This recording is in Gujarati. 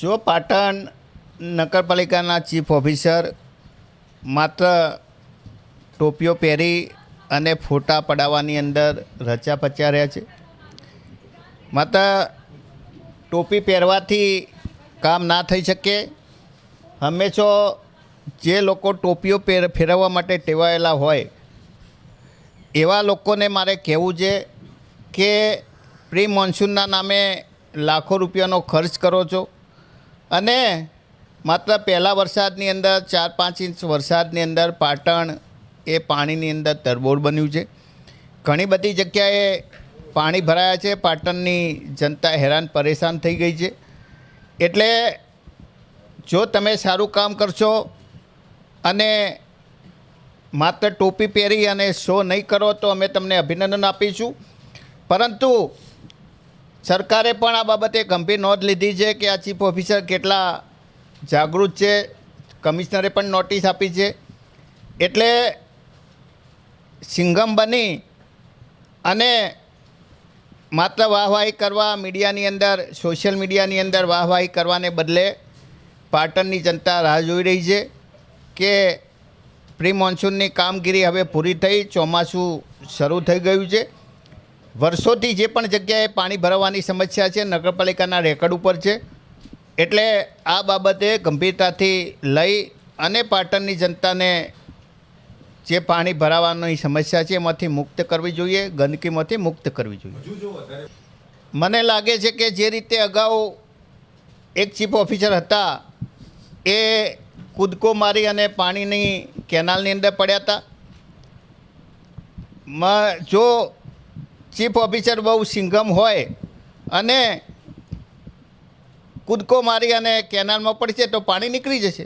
જો પાટણ નગરપાલિકાના ચીફ ઓફિસર માત્ર ટોપીઓ પહેરી અને ફોટા પડાવવાની અંદર રચ્યા પચ્યા રહ્યા છે. માત્ર ટોપી પહેરવાથી કામ ના થઈ શકે. હંમેશા જે લોકો ટોપીઓ ફેરવવા માટે ટેવાયેલા હોય એવા લોકોને મારે કહેવું છે કે પ્રી મોન્સૂનના નામે લાખો રૂપિયાનો ખર્ચ કરો છો અને માત્ર પહેલા વરસાદની અંદર 4-5 ઇંચ વરસાદની અંદર પાટણ એ પાણીની અંદર તરબોળ બન્યું છે. ઘણી બધી જગ્યાએ પાણી ભરાયા છે. પાટણની જનતા હેરાન પરેશાન થઈ ગઈ છે. એટલે જો તમે સારું કામ કરશો અને માત્ર ટોપી પહેરી અને શો નહીં કરો તો અમે તમને અભિનંદન આપીશું. પરંતુ સરકારે પણ આ બાબતે ગંભીર નોંધ લીધી છે કે આ ચીફ ઓફિસર કેટલા જાગૃત છે. કમિશનરે પણ નોટિસ આપી છે. એટલે સિંઘમ બની અને માત્ર વાહવાહી કરવા મીડિયાની અંદર સોશિયલ મીડિયાની અંદર વાહવાહી કરવાને બદલે પાટણની જનતા રાહ જોઈ રહી છે કે પ્રી મોન્સૂનની કામગીરી હવે પૂરી થઈ, ચોમાસું શરૂ થઈ ગયું છે. વર્ષોથી જે પણ જગ્યાએ પાણી ભરાવાની સમસ્યા છે નગરપાલિકાના રેકર્ડ ઉપર છે. એટલે આ બાબતે ગંભીરતાથી લઈ અને પાટણની જનતાને જે પાણી ભરાવાની સમસ્યા છે એમાંથી મુક્ત કરવી જોઈએ, ગંદકીમાંથી મુક્ત કરવી જોઈએ. મને લાગે છે કે જે રીતે અગાઉ એક ચીફ ઓફિસર હતા એ કૂદકો મારી અને પાણીની કેનાલની અંદર પડ્યા હતા. જો ચીફ ઓફિસર બહુ સિંઘમ હોય અને કૂદકો મારી અને કેનાલમાં પડશે તો પાણી નીકળી જશે.